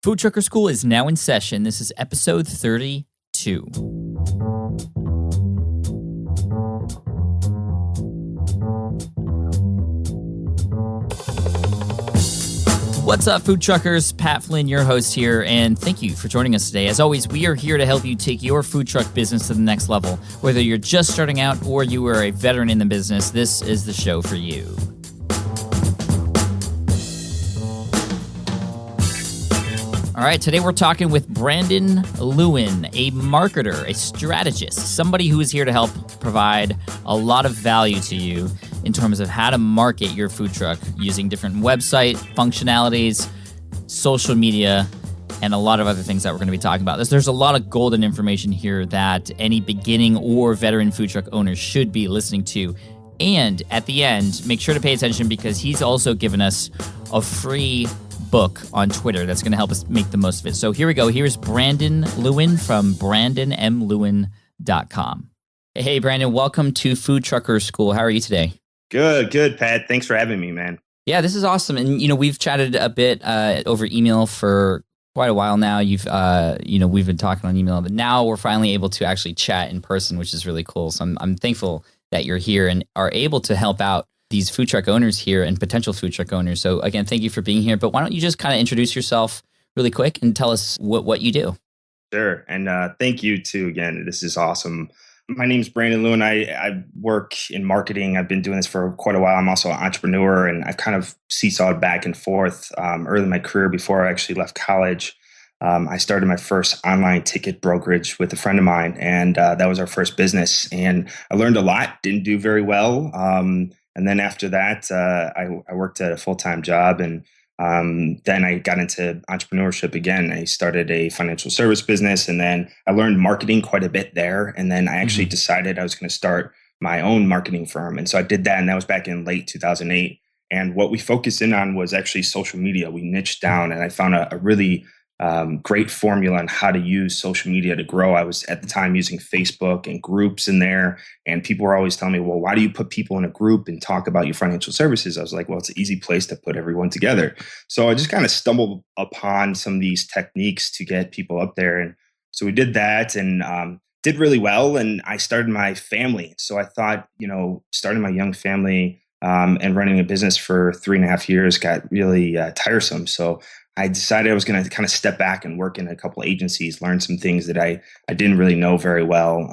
Food Trucker School is now in session. This is episode 32. What's up, Food Truckers? Pat Flynn, your host here, and thank you for joining us today. As always, we are here to help you take your food truck business to the next level. Whether you're just starting out or you are a veteran in the business, this is the show for you. All right, today we're talking with Brandon Lewin, a marketer, a strategist, somebody who is here to help provide a lot of value to you in terms of how to market your food truck using different website functionalities, social media, and a lot of other things that we're going to be talking about. There's a lot of golden information here that any beginning or veteran food truck owner should be listening to. And at the end, make sure to pay attention because he's also given us a free book on Twitter that's going to help us make the most of it. So here we go. Here's Brandon Lewin from brandonmlewin.com. Hey, Brandon, welcome to Food Trucker School. How are you today? Good, Pat. Thanks for having me, man. Yeah, this is awesome. And, we've chatted a bit over email for quite a while now. We've been talking on email, but now we're finally able to actually chat in person, which is really cool. So I'm thankful that you're here and are able to help out these food truck owners here and potential food truck owners. So again, thank you for being here. But why don't you just kind of introduce yourself really quick and tell us what you do? Sure. And thank you too. Again, this is awesome. My name's Brandon Lewin. I work in marketing. I've been doing this for quite a while. I'm also an entrepreneur, and I've kind of seesawed back and forth early in my career before I actually left college. I started my first online ticket brokerage with a friend of mine, and that was our first business. And I learned a lot, didn't do very well. And then after that, I worked at a full-time job, and then I got into entrepreneurship again. I started a financial service business, and then I learned marketing quite a bit there. And then I actually decided I was going to start my own marketing firm. And so I did that, and that was back in late 2008. And what we focused in on was actually social media. We niched down, and I found a really great formula on how to use social media to grow. I was at the time using Facebook and groups in there, and people were always telling me, well, why do you put people in a group and talk about your financial services? I was like, well, it's an easy place to put everyone together. So I just kind of stumbled upon some of these techniques to get people up there. And so we did that and did really well. And I started my family. So I thought, starting my young family and running a business for 3.5 years got really tiresome. So I decided I was going to kind of step back and work in a couple of agencies, learn some things that I didn't really know very well.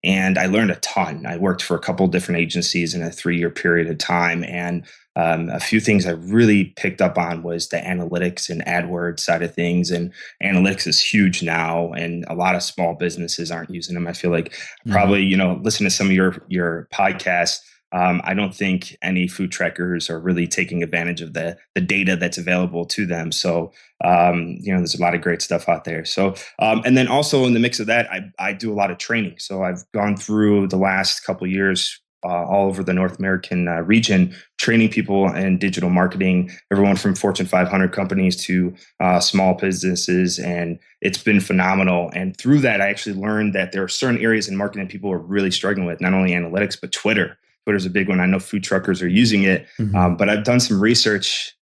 And I learned a ton. I worked for a couple of different agencies in a 3-year period of time. And a few things I really picked up on was the analytics and AdWords side of things. And analytics is huge now, and a lot of small businesses aren't using them. I feel like probably, listen to some of your podcasts. I don't think any food trackers are really taking advantage of the data that's available to them. So, there's a lot of great stuff out there. So, and then also in the mix of that, I do a lot of training. So I've gone through the last couple of years all over the North American region, training people in digital marketing, everyone from Fortune 500 companies to small businesses. And it's been phenomenal. And through that, I actually learned that there are certain areas in marketing people are really struggling with, not only analytics, but Twitter. Twitter's a big one. I know food truckers are using it, but I've done some research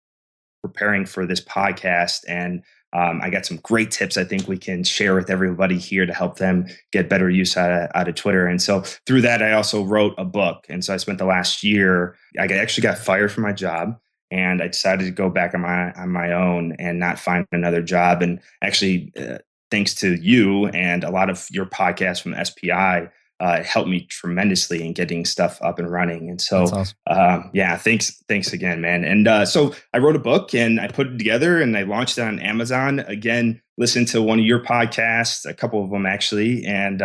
preparing for this podcast, and I got some great tips I think we can share with everybody here to help them get better use out of Twitter. And so through that, I also wrote a book. And so I spent the last year, I actually got fired from my job, and I decided to go back on my own and not find another job. And actually, thanks to you and a lot of your podcasts from SPI, it helped me tremendously in getting stuff up and running. And so, awesome. Thanks again, man. And so I wrote a book and I put it together and I launched it on Amazon. Again, listened to one of your podcasts, a couple of them actually, and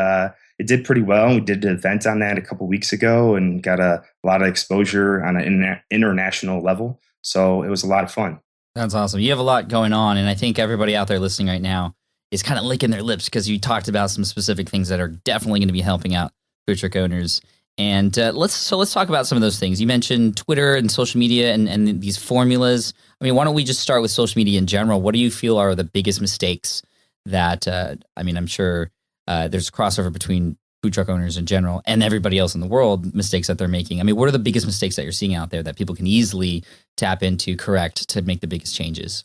it did pretty well. We did an event on that a couple of weeks ago and got a lot of exposure on an international level. So it was a lot of fun. That's awesome. You have a lot going on, and I think everybody out there listening right now is kind of licking their lips because you talked about some specific things that are definitely going to be helping out food truck owners. And let's talk about some of those things. You mentioned Twitter and social media and these formulas. I mean, why don't we just start with social media in general? What do you feel are the biggest mistakes that, I'm sure there's crossover between food truck owners in general and everybody else in the world, mistakes that they're making. I mean, what are the biggest mistakes that you're seeing out there that people can easily tap into, correct, to make the biggest changes?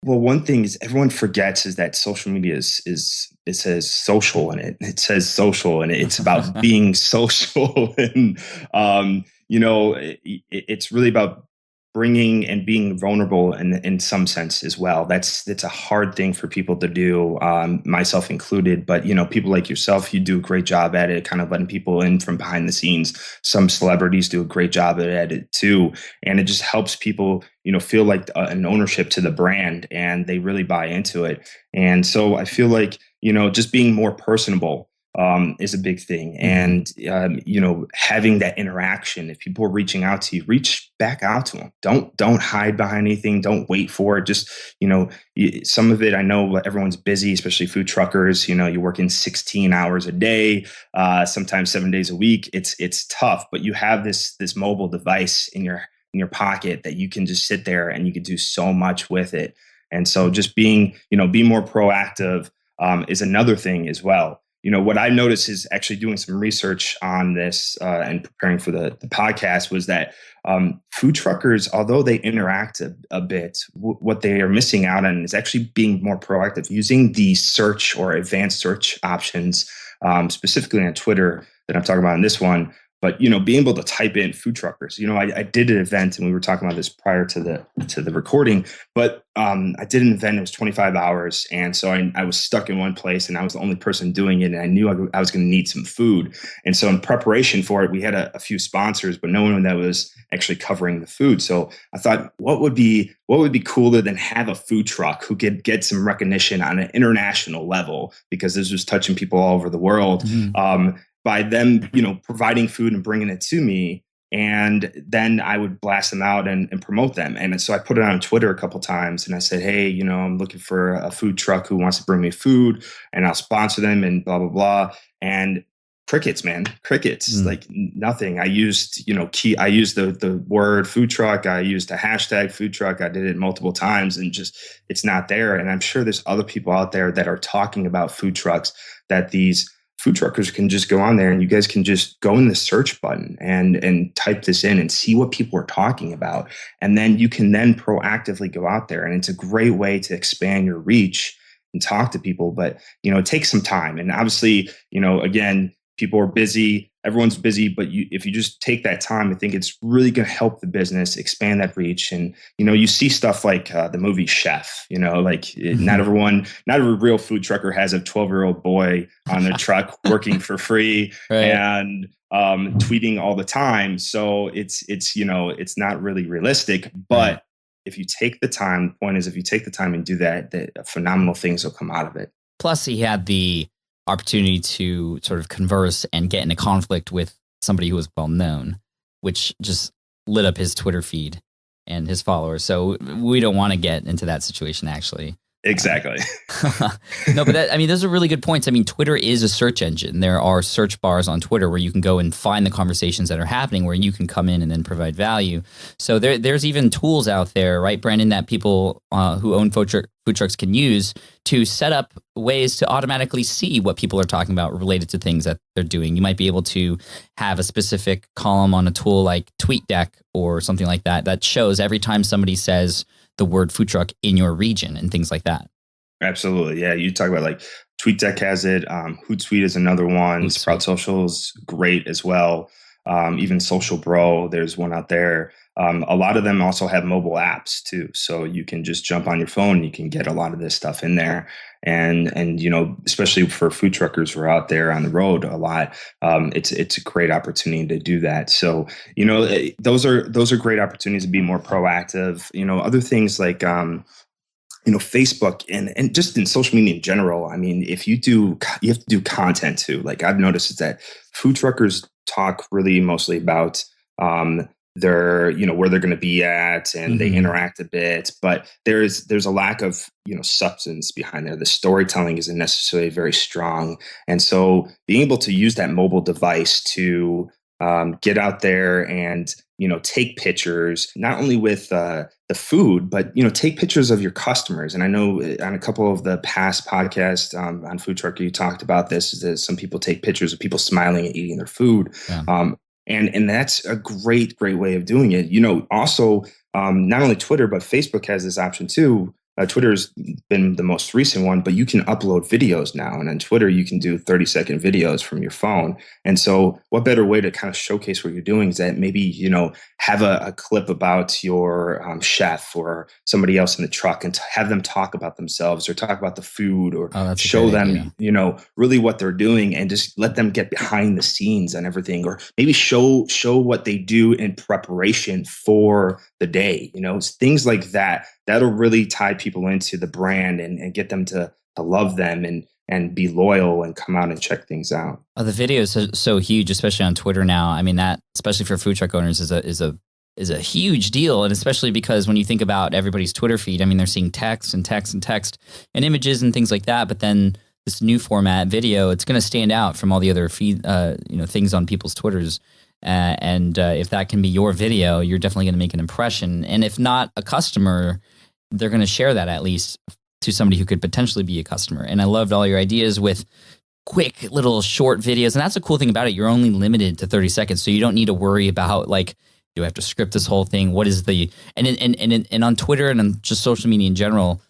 Well, one thing is everyone forgets is that social media is it says social in it. It says social and it's about being social and it's really about bringing and being vulnerable in some sense as well. That's a hard thing for people to do, myself included. But people like yourself, you do a great job at it, kind of letting people in from behind the scenes. Some celebrities do a great job at it too, and it just helps people feel like an ownership to the brand, and they really buy into it. And so I feel like just being more personable is a big thing. And, having that interaction, if people are reaching out to you, reach back out to them. Don't hide behind anything. Don't wait for it. Just, some of it, I know everyone's busy, especially food truckers, you're working 16 hours a day, sometimes 7 days a week. It's tough, but you have this mobile device in your pocket that you can just sit there and you can do so much with it. And so just being more proactive is another thing as well. What I noticed is actually doing some research on this and preparing for the podcast was that food truckers, although they interact a bit, what they are missing out on is actually being more proactive, using the search or advanced search options, specifically on Twitter that I'm talking about in this one. But being able to type in food truckers. I did an event, and we were talking about this prior to the recording. But I did an event. It was 25 hours, and so I was stuck in one place, and I was the only person doing it. And I knew I was going to need some food. And so in preparation for it, we had a few sponsors, but no one that was actually covering the food. So I thought, what would be cooler than have a food truck who could get some recognition on an international level, because this was touching people all over the world. Mm-hmm. By them, providing food and bringing it to me. And then I would blast them out and promote them. And so I put it on Twitter a couple times, and I said, hey, I'm looking for a food truck who wants to bring me food, and I'll sponsor them and blah, blah, blah. And crickets, man, crickets, like nothing. I used, I used the word food truck. I used a hashtag food truck. I did it multiple times, and just, it's not there. And I'm sure there's other people out there that are talking about food trucks, that these food truckers can just go on there, and you guys can just go in the search button and type this in and see what people are talking about. And then you can then proactively go out there, and it's a great way to expand your reach and talk to people. But, it takes some time. And obviously, again, people are busy. Everyone's busy, but if you just take that time, I think it's really going to help the business expand that reach. And you see stuff like the movie Chef. Not every real food trucker has a 12-year-old boy on their truck working for free right. And tweeting all the time. So it's not really realistic. But right. If you take the time, the point is, if you take the time and do that, phenomenal things will come out of it. Plus, he had the opportunity to sort of converse and get in a conflict with somebody who was well known, which just lit up his Twitter feed and his followers. So we don't want to get into that situation, actually. Exactly. No, but those are really good points. Twitter is a search engine. There are search bars on Twitter where you can go and find the conversations that are happening, where you can come in and then provide value. So there's even tools out there, right, Brandon, that people who own food trucks can use to set up ways to automatically see what people are talking about related to things that they're doing. You might be able to have a specific column on a tool like TweetDeck or something like that shows every time somebody says the word food truck in your region and things like that. Absolutely. Yeah. You talk about like TweetDeck has it. Hootsuite is another one. Sprout Social is great as well. Even Social Bro, there's one out there. A lot of them also have mobile apps too. So you can just jump on your phone, you can get a lot of this stuff in there. And especially for food truckers who are out there on the road a lot, it's a great opportunity to do that. So, those are great opportunities to be more proactive. Other things like, Facebook and just in social media in general. If you have to do content too. Like I've noticed is that food truckers talk really mostly about, where they're going to be at, and they interact a bit, but there's a lack of substance behind there. The storytelling isn't necessarily very strong, and so being able to use that mobile device to get out there and take pictures, not only with the food, but take pictures of your customers. And I know on a couple of the past podcasts on FoodTruckr, you talked about this, is that some people take pictures of people smiling and eating their food. Yeah. And that's a great way of doing it. Also, not only Twitter, but Facebook has this option too, Twitter's been the most recent one, but you can upload videos now. And on Twitter, you can do 30-second videos from your phone. And so what better way to kind of showcase what you're doing is that maybe, have a clip about your chef or somebody else in the truck and have them talk about themselves or talk about the food or That's a show great them, idea. really what they're doing and just let them get behind the scenes and everything, or maybe show what they do in preparation for the day. It's things like that that'll really tie people into the brand and get them to love them and be loyal and come out and check things out. Oh, the video is so huge, especially on Twitter now. I mean, that especially for food truck owners is a huge deal, and especially because when you think about everybody's Twitter feed, I mean, they're seeing text and text and text and images and things like that. But then this new format video, it's going to stand out from all the other feed, things on people's Twitters. And if that can be your video, you're definitely going to make an impression. And if not a customer, they're going to share that at least to somebody who could potentially be a customer. And I loved all your ideas with quick little short videos. And that's the cool thing about it. You're only limited to 30 seconds. So you don't need to worry about like, do I have to script this whole thing? What is the, and on Twitter and on just social media in general,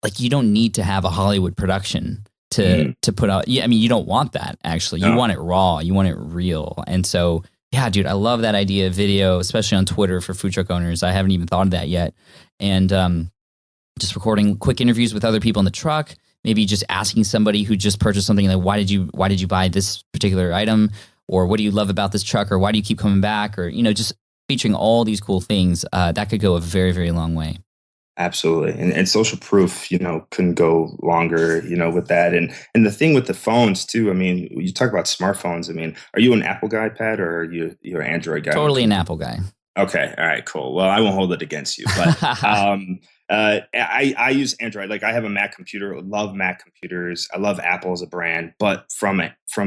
like you don't need to have a Hollywood production to put out. Yeah. I mean, you don't want that actually. You want it raw. You want it real. And so, yeah, dude, I love that idea of video, especially on Twitter for food truck owners. I haven't even thought of that yet. And just recording quick interviews with other people in the truck, maybe just asking somebody who just purchased something like, why did you buy this particular item? Or what do you love about this truck? Or why do you keep coming back? Or, just featuring all these cool things, that could go a very, very long way. Absolutely. And social proof, couldn't go longer, with that. And the thing with the phones too, I mean, you talk about smartphones. I mean, are you an Apple guy, Pat, or you're an Android guy? Totally an Apple guy. Okay. All right, cool. Well, I won't hold it against you, but I use Android. Like I have a Mac computer, love Mac computers. I love Apple as a brand, but from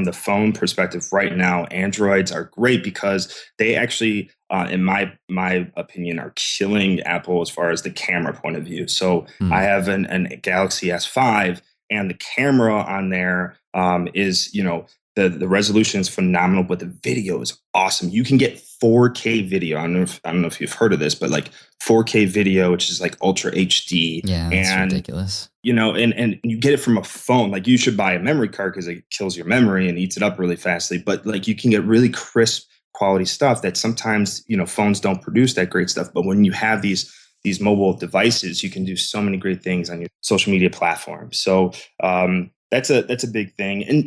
the phone perspective right now, Androids are great because they actually, in my opinion, are killing Apple as far as the camera point of view. So I have an Galaxy S5 and the camera on there is, the resolution is phenomenal, but the video is awesome. You can get 4K video. I don't know if you've heard of this, but like 4K video, which is like Ultra HD. Yeah, that's ridiculous. And you get it from a phone. Like you should buy a memory card because it kills your memory and eats it up really fastly. But like you can get really crisp quality stuff that sometimes, phones don't produce that great stuff. But when you have these mobile devices, you can do so many great things on your social media platform. So, that's a big thing. And,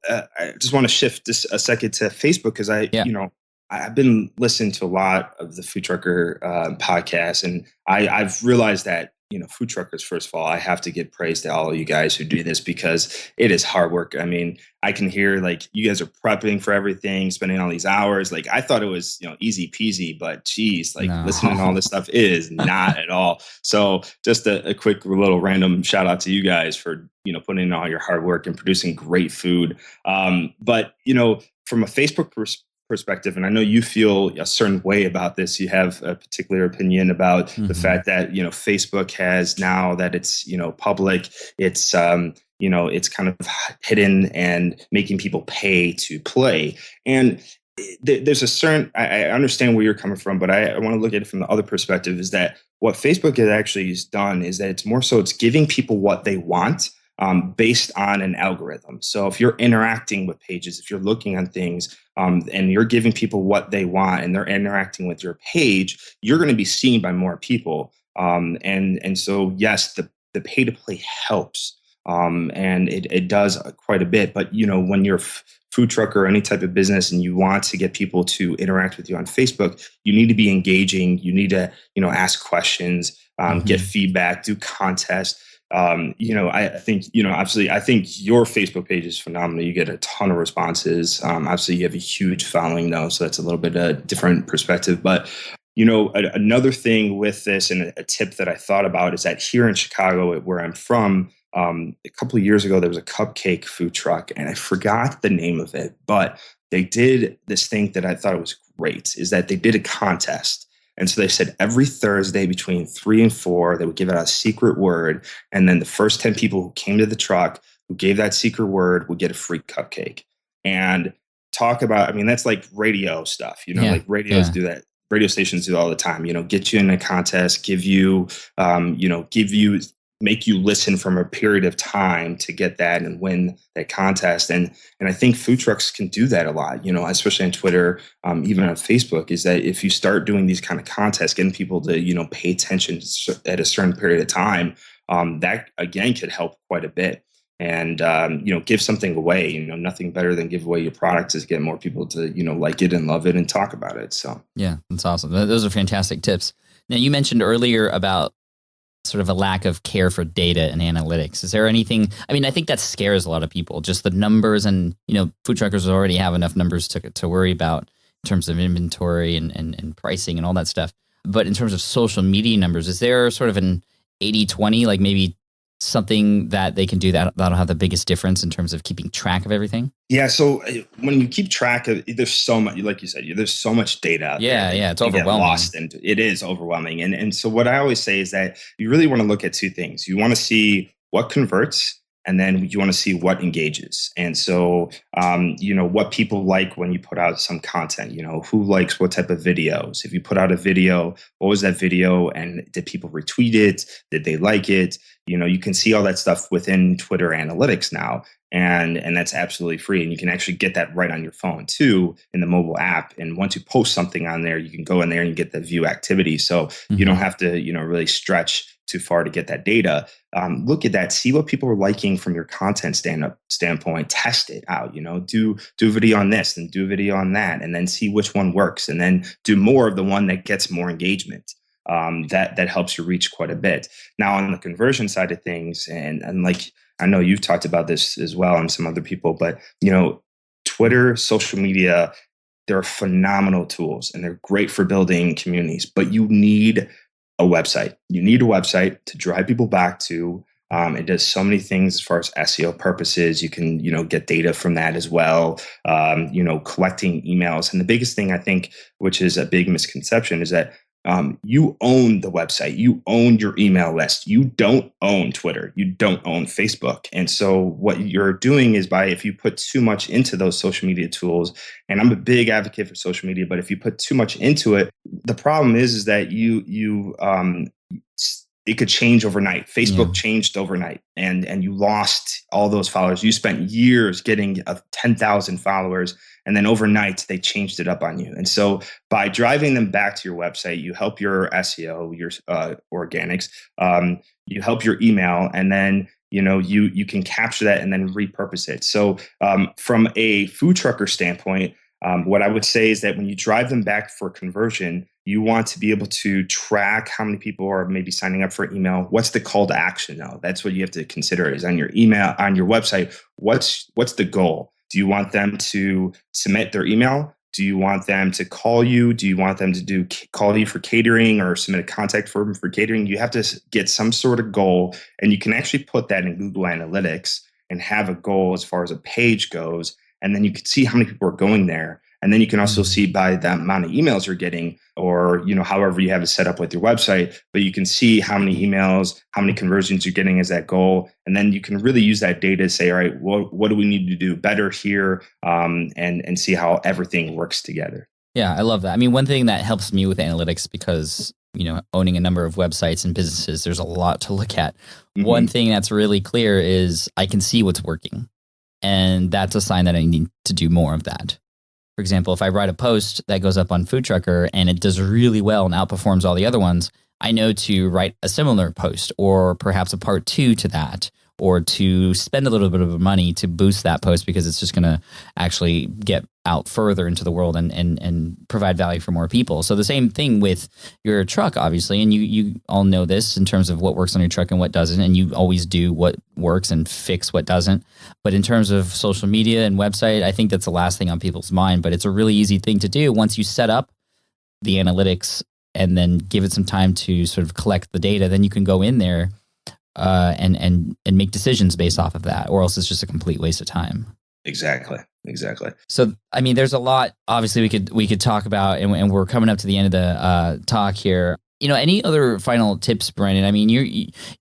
I just want to shift just a second to Facebook because I've been listening to a lot of the FoodTruckr podcast, and I've realized that, food truckers, first of all, I have to give praise to all of you guys who do this because it is hard work. I mean, I can hear like you guys are prepping for everything, spending all these hours. Like I thought it was, easy peasy, but geez, like listening to all this stuff is not at all. So just a quick little random shout out to you guys for, putting in all your hard work and producing great food. But, from a Facebook perspective, and I know you feel a certain way about this. You have a particular opinion about the fact that Facebook has, now that it's public, it's it's kind of hidden and making people pay to play. And there's a certain, I understand where you're coming from, but I want to look at it from the other perspective. Is that what Facebook has actually done is that it's more so it's giving people what they want. Based on an algorithm. So if you're interacting with pages, if you're looking on things, and you're giving people what they want and they're interacting with your page, you're going to be seen by more people. And so, yes, the pay to play helps. And it does quite a bit. But, when you're food truck or any type of business and you want to get people to interact with you on Facebook, you need to be engaging. You need to, ask questions, get feedback, do contests. I think, obviously, I think your Facebook page is phenomenal. You get a ton of responses. Obviously, you have a huge following, though, so that's a little bit a different perspective. But, another thing with this and a tip that I thought about is that here in Chicago, where I'm from, a couple of years ago, there was a cupcake food truck, and I forgot the name of it, but they did this thing that I thought was great, is that they did a contest. And so they said every Thursday between 3 and 4, they would give out a secret word. And then the first 10 people who came to the truck who gave that secret word would get a free cupcake. And talk about, I mean, that's like radio stuff, like radios do that. Radio stations do all the time, get you in a contest, give you make you listen from a period of time to get that and win that contest. And I think food trucks can do that a lot, especially on Twitter, even on Facebook, is that if you start doing these kind of contests, getting people to, pay attention at a certain period of time, that again could help quite a bit. And, give something away, nothing better than give away your product is get more people to, like it and love it and talk about it. So, yeah, that's awesome. Those are fantastic tips. Now, you mentioned earlier about sort of a lack of care for data and analytics. Is there anything, I think that scares a lot of people, just the numbers, and, food truckers already have enough numbers to worry about in terms of inventory and pricing and all that stuff. But in terms of social media numbers, is there sort of an 80-20, like maybe something that they can do that'll have the biggest difference in terms of keeping track of everything? Yeah. So when you keep track of, there's so much, like you said, there's so much data out there. Yeah. It's overwhelming. Get lost, and it is overwhelming. And so what I always say is that you really want to look at two things. You want to see what converts, and then you want to see what engages. And so, what people like when you put out some content, who likes what type of videos. If you put out a video, what was that video? And did people retweet it? Did they like it? You can see all that stuff within Twitter analytics now. And that's absolutely free. And you can actually get that right on your phone too, in the mobile app. And once you post something on there, you can go in there and you get the view activity. So you don't have to, really stretch too far to get that data. Look at that, see what people are liking from your content standpoint, test it out, do a video on this and do a video on that, and then see which one works, and then do more of the one that gets more engagement. That helps you reach quite a bit. Now on the conversion side of things, and like, I know you've talked about this as well and some other people, but Twitter, social media, they're phenomenal tools and they're great for building communities, but you need a website. You need a website to drive people back to. It does so many things as far as SEO purposes. You can, get data from that as well. Collecting emails. And the biggest thing I think, which is a big misconception, is that you own the website. You own your email list. You don't own Twitter. You don't own Facebook. And so what you're doing is, if you put too much into those social media tools, and I'm a big advocate for social media, but if you put too much into it, the problem is that it could change overnight. Facebook changed overnight, and you lost all those followers. You spent years getting 10,000 followers, and then overnight they changed it up on you. And so by driving them back to your website, you help your SEO, your organics, you help your email, and then you can capture that and then repurpose it. So from a FoodTruckr standpoint, what I would say is that when you drive them back for conversion, you want to be able to track how many people are maybe signing up for email. What's the call to action now? That's what you have to consider, is on your email, on your website. What's the goal? Do you want them to submit their email? Do you want them to call you? Do you want them to call you for catering or submit a contact form for catering? You have to get some sort of goal, and you can actually put that in Google Analytics and have a goal as far as a page goes. And then you can see how many people are going there. And then you can also see by the amount of emails you're getting, or, however you have it set up with your website, but you can see how many emails, how many conversions you're getting as that goal. And then you can really use that data to say, all right, what do we need to do better here? And see how everything works together. Yeah, I love that. One thing that helps me with analytics, because, owning a number of websites and businesses, there's a lot to look at. Mm-hmm. One thing that's really clear is I can see what's working. And that's a sign that I need to do more of that. For example, if I write a post that goes up on FoodTruckr and it does really well and outperforms all the other ones, I know to write a similar post, or perhaps a part 2 to that, or to spend a little bit of money to boost that post, because it's just going to actually get out further into the world and provide value for more people. So the same thing with your truck, obviously, and you all know this in terms of what works on your truck and what doesn't, and you always do what works and fix what doesn't. But in terms of social media and website, I think that's the last thing on people's mind, but it's a really easy thing to do once you set up the analytics and then give it some time to sort of collect the data. Then you can go in there and make decisions based off of that, or else it's just a complete waste of time. Exactly. So, there's a lot, obviously, we could talk about, and we're coming up to the end of the talk here. Any other final tips, Brandon?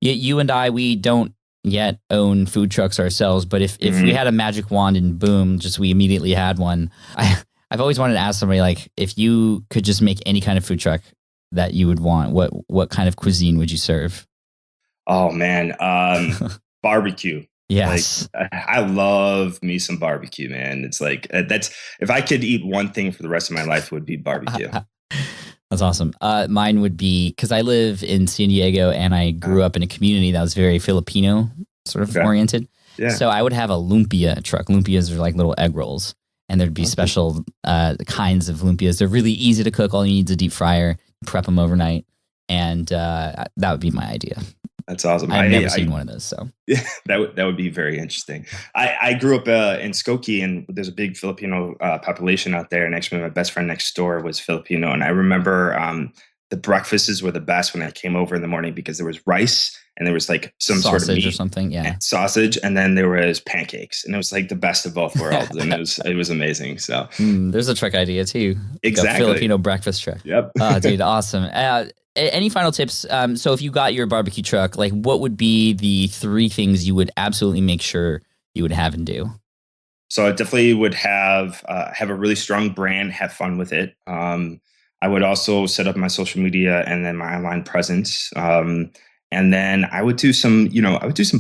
You and I, we don't yet own food trucks ourselves, but if we had a magic wand and boom, just we immediately had one. I've always wanted to ask somebody, like, if you could just make any kind of food truck that you would want, what kind of cuisine would you serve? Oh man, barbecue. Like Yes. I love me some barbecue, man. It's like that's if I could eat one thing for the rest of my life, it would be barbecue. That's awesome. Mine would be because I live in San Diego and I Uh, grew up in a community that was very Filipino sort of okay. oriented. Yeah. So I would have a lumpia truck. Lumpias are like little egg rolls, and there'd be Okay. special kinds of lumpias. They're really easy to cook. All you need is a deep fryer. Prep them overnight, and that would be my idea. That's awesome. I've never seen one of those. So Yeah, that would be very interesting. I grew up in Skokie, and there's a big Filipino population out there. And actually, my best friend next door was Filipino, and I remember the breakfasts were the best when I came over in the morning because there was rice and there was like some sort of sausage meat, or something. Yeah. and sausage, and then there was pancakes, and it was like the best of both worlds, and it was amazing. So There's a truck idea too. Like a exactly. Filipino breakfast truck. Yep. Oh, dude, awesome. Any final tips? So if you got your barbecue truck, like what would be the 3 things you would absolutely make sure you would have and do? So I definitely would have a really strong brand, have fun with it. I would also set up my social media and then my online presence. And then I would do some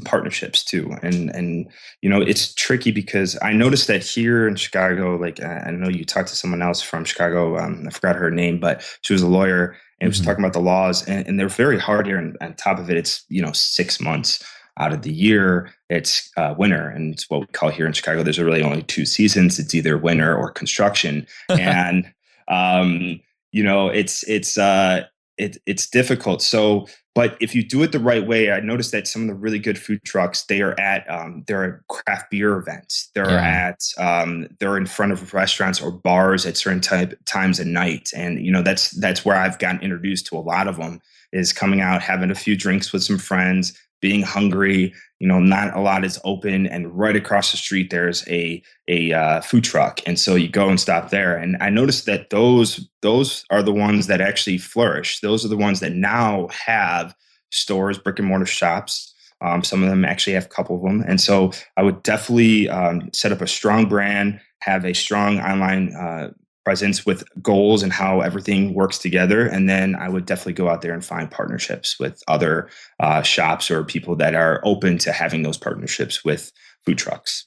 partnerships too. And it's tricky because I noticed that here in Chicago, like I know you talked to someone else from Chicago. I forgot her name, but she was a lawyer and was talking about the laws, and they're very hard here. And on top of it, it's 6 months out of the year, it's winter, and it's what we call here in Chicago. There's really only 2 seasons. It's either winter or construction, and it's difficult. So, but if you do it the right way, I noticed that some of the really good food trucks they're at craft beer events. They're in front of restaurants or bars at certain times at night, and that's where I've gotten introduced to a lot of them. Is coming out, having a few drinks with some friends, being hungry, not a lot is open, and right across the street there's a food truck, and so you go and stop there. And I noticed that those are the ones that actually flourish. Those are the ones that now have stores, brick and mortar shops. Some of them actually have a couple of them, and so I would definitely set up a strong brand, have a strong online presence with goals and how everything works together. And then I would definitely go out there and find partnerships with other shops or people that are open to having those partnerships with food trucks.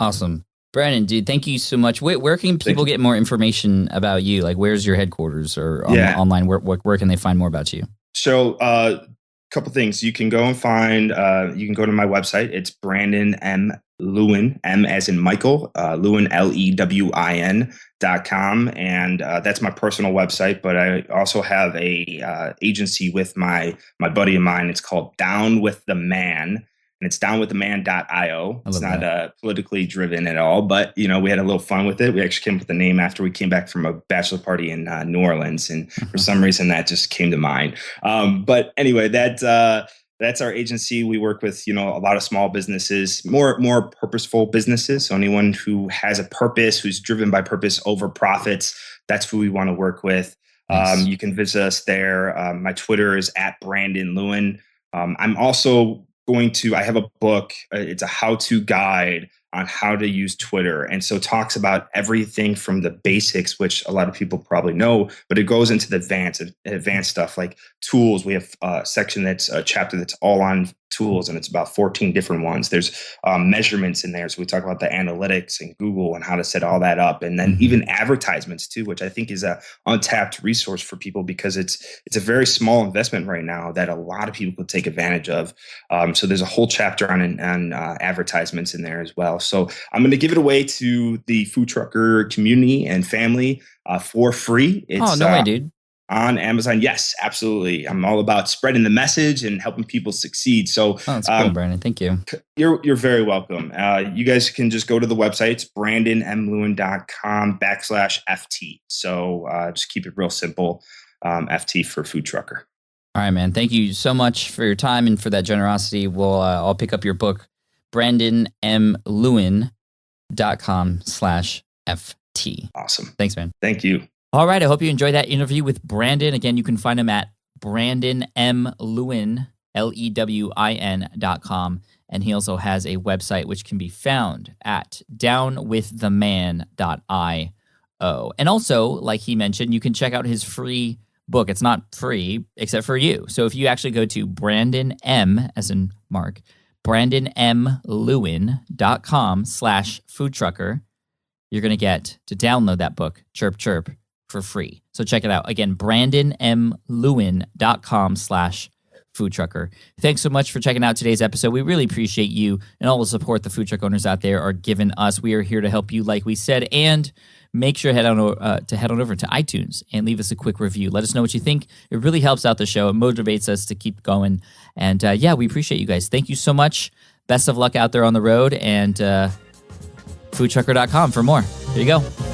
Awesome. Brandon, dude, thank you so much. Where can people get more information about you? Like, where's your headquarters or online? Where can they find more about you? So, couple things. You can go and find, you can go to my website. It's Brandon M. Lewin, M as in Michael, Lewin, LEWIN.com. And that's my personal website. But I also have a agency with my buddy of mine. It's called Down with the Man. And it's downwiththeman.io. It's not politically driven at all, but we had a little fun with it. We actually came up with the name after we came back from a bachelor party in New Orleans, and for some reason that just came to mind. But anyway, that's our agency. We work with a lot of small businesses, more purposeful businesses. So anyone who has a purpose, who's driven by purpose over profits, that's who we want to work with. Nice. You can visit us there. My Twitter is @BrandonLewin. I'm also I have a book. It's a how-to guide on how to use Twitter. And so it talks about everything from the basics, which a lot of people probably know, but it goes into the advanced stuff like tools. We have a section that's a chapter that's all on tools, and it's about 14 different ones. There's measurements in there. So we talk about the analytics and Google and how to set all that up. And then even advertisements too, which I think is a untapped resource for people because it's a very small investment right now that a lot of people could take advantage of. So there's a whole chapter on advertisements in there as well. So I'm going to give it away to the FoodTruckr community and family for free. It's, no way, dude. On Amazon. Yes, absolutely. I'm all about spreading the message and helping people succeed. So that's cool, Brandon. Thank you. You're very welcome. You guys can just go to the website. It's brandonmlewin.com/FT. So just keep it real simple. FT for FoodTruckr. All right, man. Thank you so much for your time and for that generosity. I'll pick up your book, brandonmlewin.com/FT. Awesome. Thanks, man. Thank you. All right. I hope you enjoyed that interview with Brandon. Again, you can find him at BrandonMLewin, LEWIN.com. And he also has a website which can be found at downwiththeman.io. And also, like he mentioned, you can check out his free book. It's not free except for you. So if you actually go to Brandon M, as in Mark, BrandonMLewin.com/FoodTruckr, you're going to get to download that book, Chirp Chirp, for free. So check it out. Again, BrandonMLewin.com/FoodTruckr. Thanks so much for checking out today's episode. We really appreciate you and all the support the food truck owners out there are giving us. We are here to help you, like we said, and make sure to head on over to iTunes and leave us a quick review. Let us know what you think. It really helps out the show. It motivates us to keep going. And yeah, we appreciate you guys. Thank you so much. Best of luck out there on the road, and foodtruckr.com for more. There you go.